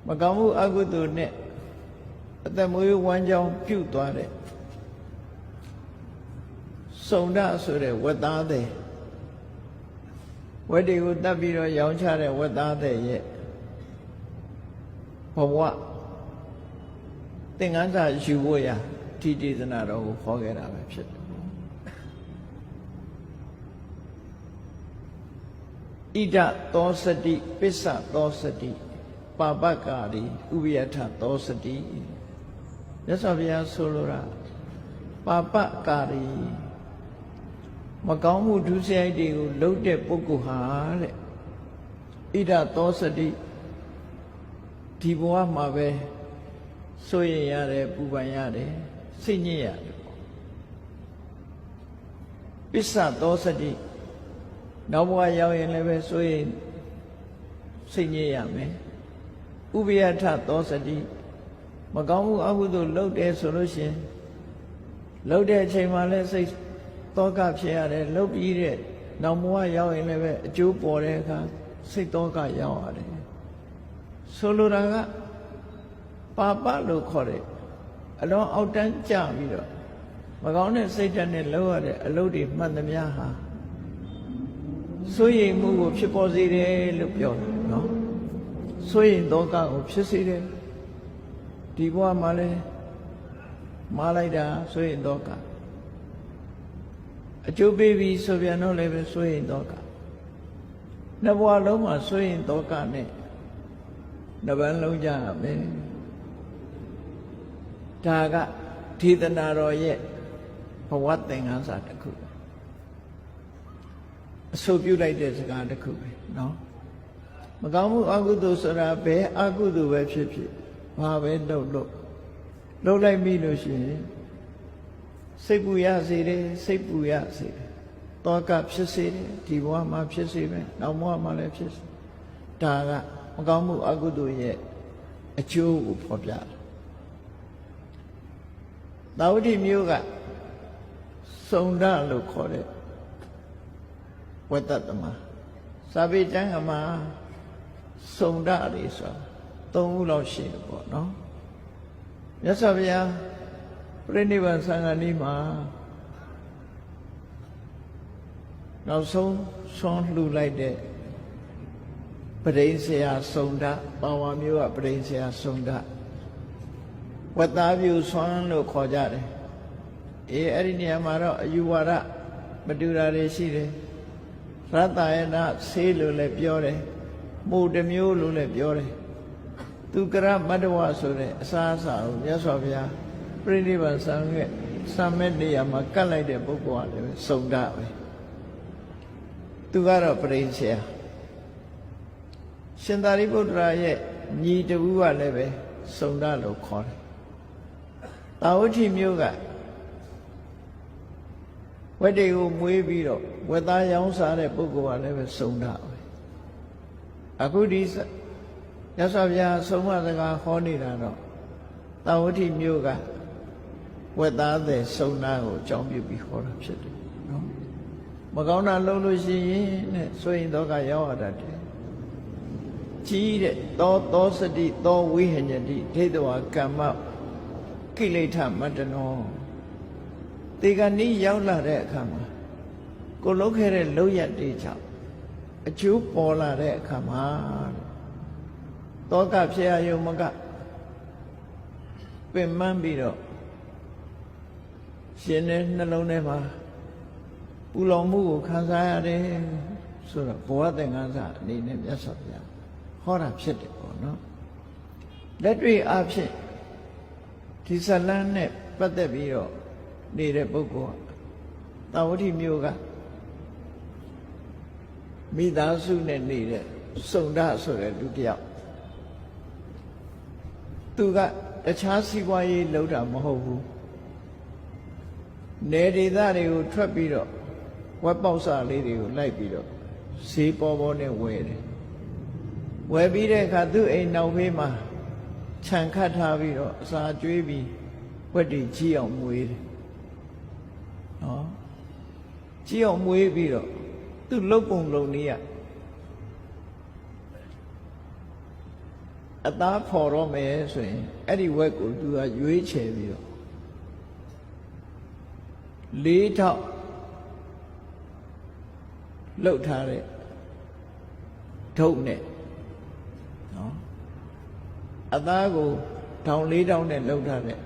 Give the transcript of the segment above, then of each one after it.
မကောင်းမှုအကုသိုလ်နဲ့အသက်မွေးဝမ်းကြောင်းပြုတ်သွားတဲ့စုံဒဆိုတဲ့ဝက်သားတဲ့ဝက်တွေကိုတတ်ပြီးတော့ရောင်းချတဲ့ဝက်သားတဲ့ရဲ့ဘဝသင်္ကန်းစာယူဖို့ရဒီဒေသနာတော်ကိုခေါ်ခဲ့တာပဲဖြစ်တယ်ဣဒသောစတိပစ္စသောစတိပါပကာရီဥပယထသောစတိမြတ်စွာဘုရားဆိုလိုတာပါပကာရီမကောင်းမှုဒုစရိုက်တွေကိုလုပ်တဲ့ပုဂ္ဂိုလ်ဟာတဲ့ဣဒသောစတိဒီဘဝမှာပဲစိုးရင်ရတယ်ပူပန်ရတယ်စိတ်ညစ်ရတယ်ပေါ့ပစ္စသောစတိနောက်ဘဝရောက်ရင်လည်းပဲစိုးရင်စိတ်ညစ်ရမယ်ဥပယထသောစတိမကောင်းမှုအကုသိုလ်လုပ်တယ်ဆိုလို့ရှိရင်လုပ်တဲ့အချိန်မှာလည်းစိတ်တောကဖြစ်ရတယ်လုပ်ပြီးတဲ့နောက်ဘဝရောက်ရင်လည်းပဲအကျိုးပေါ်တဲ့အခါစိတ်တောကရောက်ရတယ်ဆိုလိုတာကပါပလို့ခေါ်တယ်အလွန်အောက်တန်းကျပြီးတော့မကောင်းတဲ့စိတ်ဓာတ်နဲ့လုပ်ရတဲ့အလုပ်တွေမှန်သမျှဟာစိုးရိမ်မှုကိုဖြစ်ပေါ်စေတယ်လို့ပြောတယ်နော်စိုးရိမ်သောကကိုဖြစ်စေတယ်ဒီဘဝမှာလဲမားလိုက်တာစိုးရိမ်သောကအကျိုးပေးပြီးဆိုပြန်တော့လည်းပဲစိုးရိမ်သောကနှစ်ဘဝလုံးမှာစိုးရိမ်သောကနဲ့နှစ်ပန်းလုံးကြရမယ်ဒါကဒေသနာတော်ရဲ့ဘဝသင်္ကန်းစာတစ်ခုအဆိုပြုလိုက်တဲ့စကားတစ်ခုပဲเนาะမကောင်းမှုအကုသိုလ်ဆိုတာဘယ်အကုသိုလ်ပဲဖြစ်ဖြစ်ဘာပဲလုပ်လိုက်ပြီလို့ရှိရင်စိတ်ပူရစေတယ်စိတ်ပူရစေတယ်တောကဖြစ်စေတယ်ဒီဘဝမှာဖြစ်စေမယ်နောက်ဘဝမှာလည်းဖြစ်စေဒါကမကောင်းမှုအကုသိုလ်ရဲ့အကျိုးကိုဖော်ပြတယ်သာဝတိမျိုးကစုံဒလို့ခေါ်တဲ့ဝတ္တတမစာပေကျမ်းကမှာစုံဒတွေဆိုတာ၃ခုလောက်ရှိတယ်ပေါ့နော်မြတ်စွာဘုရားပြိဋိဘံသံဃာနီးမှာနောက်ဆုံးဆွမ်းလှူလိုက်တဲ့ပဋိစ္စရာစုံဒပါဝါမျိုးကပဋိစ္စရာစုံဒဝတ္တာပြုဆွမ်းလို့ခေါ်ကြတယ်အဲ့ဒီနေရာမှာတော့အယူဝါဒမတူတာတွေရှိတယ်ရတ္တယနာဆေးလို့လည်းပြောတယ်မှုတစ်မျိုးလို့လည်းပြောတယ်သူကရမတ္တဝဆိုတဲ့အစားအစာကိုမြတ်စွာဘုရားပြိဋိဘံဆံရဲ့စံမဲ့နေရာမှာကတ်လိုက်တဲ့ပုဂ္ဂိုလ်ကလည်းစုံဒပဲသူကတော့ပရိစ္ဆေယရှင်သာရိပုတ္တရာရဲ့ညီတပူးကလည်းပဲစုံဒလို့ခေါ်တယ်သာဝတိမျိုးကဝက်တွေကိုမွေးပြီးတော့ဝက်သားရောင်းစားတဲ့ပုဂ္ဂိုလ်ကလည်းပဲစုံဒပဲအခုဒီမြတ်စွာဘုရားဆုံးမစကားဟောနေတာတော့သာဝတိမျိုးကဝက်သားတဲ့စုံဒကိုအကြောင်းပြုပြီးဟောတာဖြစ်တယ်နော်မကောင်းတာလုပ်လို့ရှိရင်နဲ့ဆိုရင်တော့ကရောက်ရတတ်တယ်ကြီးတဲ့သောစတိသောဝိဟညတိဒိဋ္ဌဝကမ္မကိလေသာမတ္တနောတေကနီးရောက်လာတဲ့အခါမှာကိုလုပ်ခဲ့တဲ့လုပ်ရတဲ့ကြောင့်အကျိုးပေါ်လာတဲ့အခါမှာတောကဖြစ်ရယုံမကပင်မပြီးတော့ရှင်တဲ့နှလုံးထဲမှာပူလောင်မှုကိုခံစားရတယ်ဆိုတော့ဘဝသင်္ကန်းစာအနေနဲ့မြတ်စွာဘုရားဟောတာဖြစ်တယ်ပေါ့နော်လက်တွေ့အဖြစ်ဒီဇလန်းနဲ့ပတ်သက်ပြီးတော့နေတဲ့ပုဂ္ဂိုလ်သာဝတိမျိုးကမိသားစုနဲ့နေတဲ့စုံဒဆိုတဲ့လူတစ်ယောက်သူကတခြားစီးပွားရေးလုပ်တာမဟုတ်ဘူးနယ်ဒေသတွေကိုထွက်ပြီးတော့ဝက်ပေါက်စာလေးတွေကိုလိုက်ပြီးတော့ဈေးပေါ်နဲ့ဝယ်တယ်ဝယ်ပြီးတဲ့အခါသူ့အိမ်နောက်ဖေးမှာခြံခတ်ထားပြီးတော့အစာကျွေးပြီးဝက်တွေကြီးအောင်မွေးတယ်နော်ကြီးအောင်မွေးပြီးတော့သူ့လုတ်ပုံလုံလေး အသားဖော်တော့မယ်ဆိုရင်အဲ့ဒီဝက်ကိုသူကရွေးချယ်ပြီးတော့၄ထောက်လှုပ်ထားတဲ့ထုတ်နဲ့နော်အသားကိုထောင်၄ထောင်နဲ့လှုပ်ထားတဲ့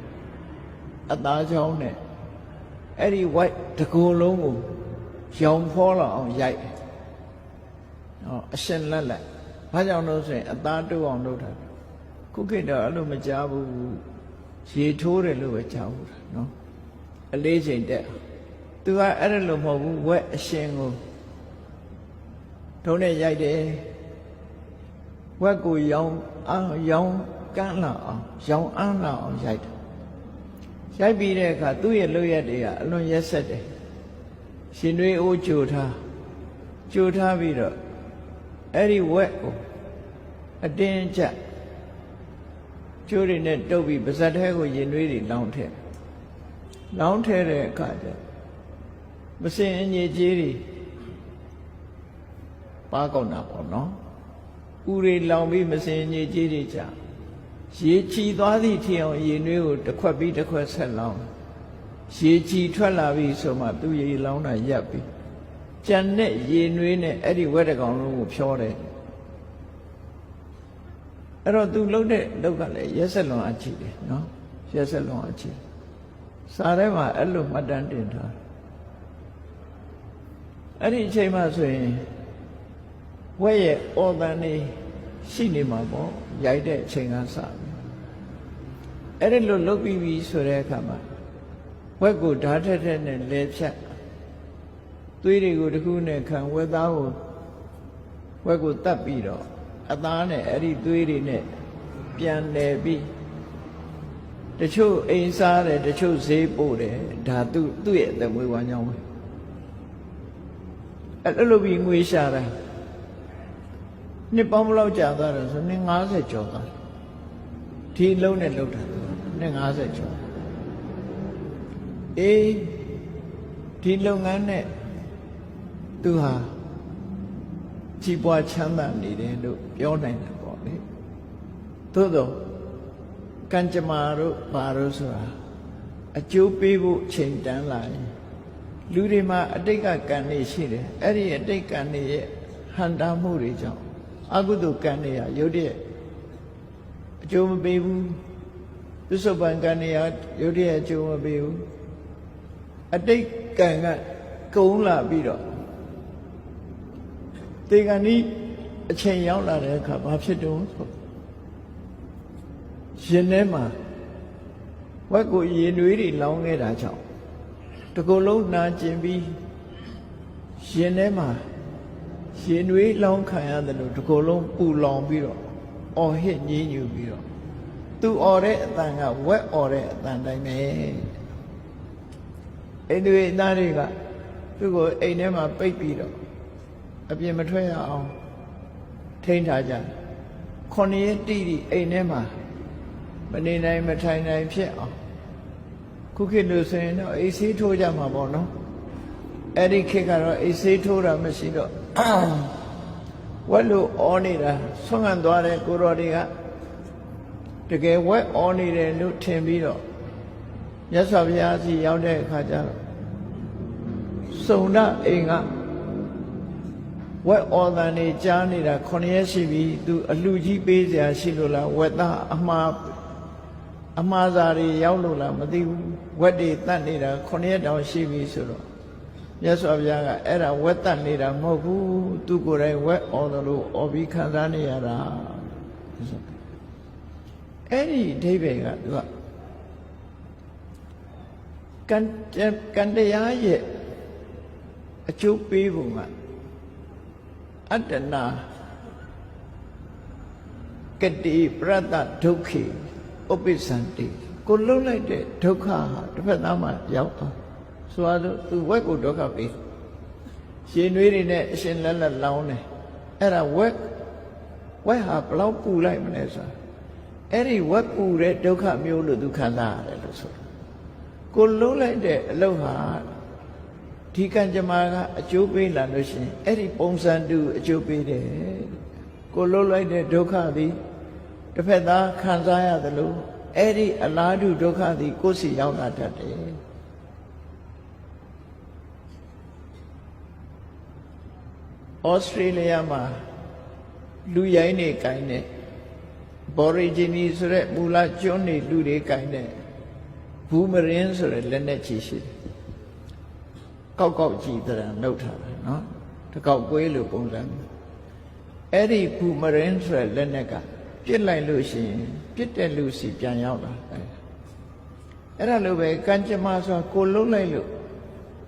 အသားချောင်းနဲ့အဲ့ဒီဝက်တစ်ကိုယ်လုံးကိုရောင်ဖောလာအောင်ရိုက်နော်အရှင်လက်လက်ဘာကြောင့်လို့ဆိုရင်အသားတိုးအောင်လုပ်တာခုခေတ်တော့အဲ့လိုမကြားဘူးရေထိုးတယ်လို့ပဲကြားဘူးနော်အလေးချိန်တက်သူကအဲ့ဒါလို့မဟုတ်ဘူးဝက်အရှင်ကိုထုံးနဲ့ရိုက်တယ်ဝက်ကိုရောင်ကန်းလာအောင်ရောင်အန်းလာအောင်ရိုက်တယ်ရိုက်ပြီးတဲ့အခါသူ့ရဲ့လုပ်ရက်တွေကအလွန်ရက်ဆက်တယ်ရှင်တွေအိုးကြိုထားပြီးတော့အဲ့ဒီဝက်ကိုအတင်းကျပ်ကျိုးတွေနဲ့တုပ်ပြီးပါဇက်ထဲကိုရင်သွေးတွေလောင်းထည့်တဲ့အခါကျမစင်အညစ်အကြေးတွေပါကောက်တာပေါ့နော်ဥတွေလောင်ပြီးမစင်အညစ်အကြေးတွေကြာရေချီသွားသည့်ထီအောင်ရင်သွေးကိုတစ်ခွက်ပြီးတစ်ခွက်ဆက်လောင်းရေချီထွက်လာပြီဆိုမှသူရေလောင်းတာရပ်ပြီကြံတဲ့ရေနွေးနဲ့အဲ့ဒီဝက်တကောင်လုံးကိုဖြောတယ်အဲ့တော့သူလှုပ်တဲ့လောက်ကလည်းရက်ဆက်လွန်အချီတယ်နော်ရက်ဆက်လွန်အချီစာထဲမှာအဲ့လိုမှတ်တမ်းတင်ထားအဲ့ဒီအချိန်မှဆိုရင်ဝက်ရဲ့အော်တန်နေရှိနေမှာပေါ့ရိုက်တဲ့အချိန်ကစအဲ့ဒီလိုလှုပ်ပြီးပြီဆိုတဲ့အခါမှာဝက်ကိုဓာတ်ထက်နဲ့လဲဖြတ်သွေးတွေကိုတစ်ခုနဲ့ခံဝက်သားကိုဝက်ကိုတတ်ပြီးတော့အသားနဲ့အဲ့ဒီသွေးတွေနဲ့ပြန်တယ်ပြီးတချို့အိမ်စားတယ်တချို့ဈေးပို့တယ်ဒါသူ့ရဲ့အသက်မွေးဝမ်းကြောင်းပဲအဲ့လိုပြီးငွေရှာတာနှစ်ပေါင်းဘယ်လောက်ကြာသွားတယ်ဆိုနှစ်50ကျော်သွားဒီလုံးနဲ့လှုပ်တာနှစ်50ကျော်အေးဒီလုပ်ငန်းနဲ့သူဟာကြီးပွားချမ်းသာနေတယ်လို့ပြောနိုင်တယ်ပေါ့လေသို့တော့ကံကြမ္မာတို့ဘာလို့ဆိုတာအကျိုးပေးဖို့ချိန်တန်းလာရင်လူတွေမှာအတိတ်ကကံတွေရှိတယ်အဲ့ဒီအတိတ်ကံတွေရဲ့ဟန်တာမှုတွေကြောင့်အကုသိုလ်ကံတွေဟာရုပ်တရက်အကျိုးမပေးဘူးသစ္စုပ္ပန်ကံတွေဟာရုပ်တရက်အကျိုးမပေးဘူးအတိတ်ကံကကုန်းလာပြီးတော့တေကံဤအချိန်ရောက်လာတဲ့အခါဘာဖြစ်တုံးဆိုရင်ထဲမှာဝက်ကိုရေနွေးတွေလောင်းခဲ့တာကြောင့်တကူလုံးနာကျင်ပြီးရင်ထဲမှာရေနွေးလောင်းခံရတယ်လို့တကူလုံးပူလောင်ပြီးတော့အော်ဟစ်ညည်းညူပြီးတော့သူအော်တဲ့အတန်ကဝက်အော်တဲ့အတန်တိုင်းပဲအိမ်တွေသားတွေကသူ့ကိုအိမ်ထဲမှာပိတ်ပြီးတော့အပြင်မထွက်ရအောင်ထိန်းထားကြ9 ရက်တိတိအိမ်ထဲမှာမနေနိုင်မထိုင်နိုင်ဖြစ်အောင်ခုခေတ်လို့ဆိုရင်တော့အိတ်ဆေးထိုးကြမှာပေါ့နော်အဲ့ဒီခေတ်ကတော့အိတ်ဆေးထိုးတာမရှိတော့ဝက်လို့အော်နေတာဆွမ်းခံသွားတဲ့ကိုတော်တွေကတကယ်ဝက်အော်နေတယ်လို့ထင်ပြီးတော့မြတ်စွာဘုရားစီရောက်တဲ့အခါကျတော့စုံဒအိမ်ကဝက်အော်တန်နေကြားနေတာ9 ရက်ရှိပြီသူအလှကြီးပေးစရာရှိလို့လားဝက်သားအမှားစားတွေရောက်လို့လားမသိဘူးဝက်တွေတတ်နေတာ9 ရက်တောင်ရှိပြီဆိုတော့မြတ်စွာဘုရားကအဲ့ဒါဝက်တတ်နေတာမဟုတ်ဘူးသူကိုယ်တိုင်ဝက်အော်တယ်လို့အော်ပြီးခံစားနေရတာအဲ့ဒီအဓိပ္ပာယ်ကသူကကံတရားရဲ့အကျိုးပေးပုံကအတ္တနာကတိပရတ္တဒုက္ခေဥပ္ပစ္ဆန္တိကိုလုံးလိုက်တဲ့ဒုက္ခဟာတစ်ဖက်သားမှာရောက်သွားဆိုတော့သူဝက်ကိုဒုက္ခပေးရှင်နွေးတွေနဲ့အရှင်လက်လက်လောင်းတယ်အဲ့ဒါဝက်ဟာဘလောက်ပူလိုက်မလဲဆိုအဲ့ဒီဝက်ပူတဲ့ဒုက္ခမျိုးလို့သူခံစားရတယ်လို့ဆိုကိုလုံးလိုက်တဲ့အလုပ်ဟာဒီကံကြမ္မာကအကျိုးပေးလာလို့ရှိရင်အဲ့ဒီပုံစံတူအကျိုးပေးတယ်ကိုလုံးလိုက်တဲ့ဒုက္ခသည် တစ်ဖက်သားခံစားရတယ်လို့အဲ့ဒီအလားတူဒုက္ခသည်ကိုယ်စီရောက်လာတတ်တယ်ဩစတြေးလျမှာလူရိုင်းနေကိုင်းတဲ့ဘော်ရီဂျီနီဆိုတဲ့မူလကျွန်းနေလူတွေကိုင်းတဲ့ဘူးမရင်းဆိုတဲ့လက်နဲ့ချီရှိတယ်ကောက်ကောက်ကြည့်တဲ့နှုတ်ထားတယ်နော်တကောက်ကွေးလိုပုံစံအဲ့ဒီဘူးမရင်းဆိုတဲ့လက်နဲ့ကပြစ်လိုက်လို့ရှိရင်ပြစ်တဲ့လူစီပြန်ရောက်လာအဲ့ဒါလိုပဲကံကြမ္မာဆိုတာကိုလုံးလိုက်လို့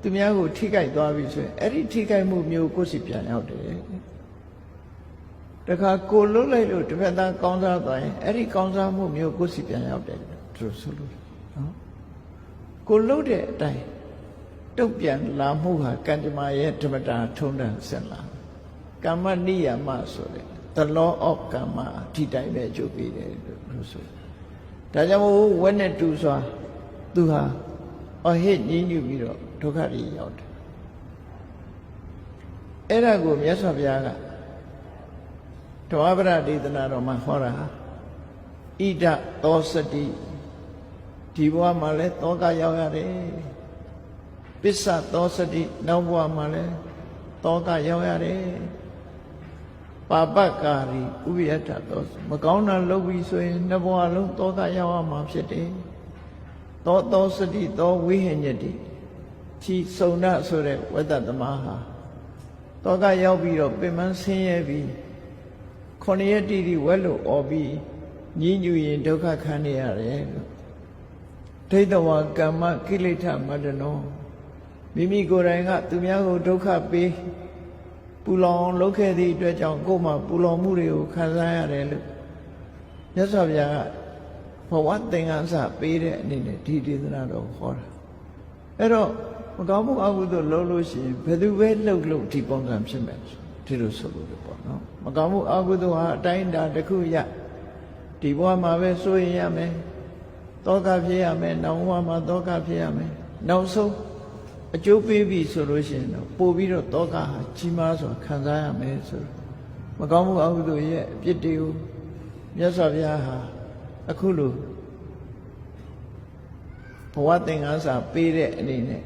သူများကိုထိခိုက်သွားပြီဆိုရင်အဲ့ဒီထိခိုက်မှုမျိုးကိုယ်စီပြန်ရောက်တယ်တခါကိုလုံးလိုက်လို့တစ်ဖက်သားကောင်းစားသွားရင်အဲ့ဒီကောင်းစားမှုမျိုးကိုယ်စီပြန်ရောက်တယ်သူဆိုလို့နော်ကိုလုံးတဲ့အတိုင်းတုတ်ပြန်လာမှုဟာကံကြမ္မာရဲ့ဓမ္မတာထုံးတမ်းဆက်လာကမ္မနိယမဆိုတဲ့ the law of karma ဒီတိုင်းပဲအကျိုးပေးတယ်လို့ဆိုဒါကြောင့်မို့ဝက်နဲ့တူစွာသူဟာအဟစ်ညှဉ်းညူပြီးတော့ဒုက္ခတွေရောက်တယ်အဲ့ဒါကိုမြတ်စွာဘုရားကဓမ္မပဒဒေသနာတော်မှာဟောတာဣဒသောစတိဒီဘဝမှာလဲတောကရောက်ရတယ်ပစ္စသောစတိနောက်ဘဝမှာလဲတောကရောက်ရတယ်ပါပကာရီဥပယတ္ထသောမကောင်းတာလုပ်ပြီးဆိုရင်နှစ်ဘဝလုံးတောကရောက်ရမှာဖြစ်တယ်သောစတိသောဝိဟိညတိချီစုံနာဆိုတဲ့ဝတ္တသမားဟာတောကရောက်ပြီးတော့ပင်မဆင်းရဲပြီးခொနည်းတိတိဝက်လို့អော်ပြီးညဉ်းညူရင်ဒုက္ခခံနေရတယ်လို့ဒိဋ္ဌဝါကမ္မကိလေသာမတ္တနောမိမိကိုယ်တိုင်ကသူများကိုဒုက္ခပေးပူလောင်လုပ်ခဲ့သည့်အတွက်ကြောင့်ကိုယ်မှာပူလောင်မှုတွေကိုခံစားရတယ်လို့မြတ်စွာဘုရားကဘဝသင်္ကန်းစာပေးတဲ့အနေနဲ့ဒီဒေသနာတော်ဟောတာအဲ့တော့မကောင်းမှုအကုသို့လုပ်လို့ရှိရင်ဘယ်သူပဲလှုပ်လို့ဒီပုံစံဖြစ်မယ်ဒီလိုဆိုလို့ပေါ့နော်မကောင်းမှုအကုသို့ဟာအတိုင်းအတာတစ်ခုရဒီဘဝမှာပဲစိုးရင်ရမယ်တောကဖြစ်ရမယ်နောက်ဘဝမှာတောကဖြစ်ရမယ်နောက်ဆုံးအကျိုးပေးပြီဆိုလို့ရှိရင်တော့ပို့ပြီးတော့တောကဟာကြီးမားစွာခံစားရမယ်ဆိုတော့မကောင်းမှုအကုသို့ရဲ့အပြစ်တွေကိုမြတ်စွာဘုရားဟာအခုလိုဘဝသင်္ကန်းစာပေးတဲ့အနေနဲ့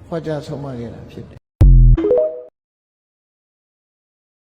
ဟောကြားဆုံးမခဲ့တာဖြစ်တယ်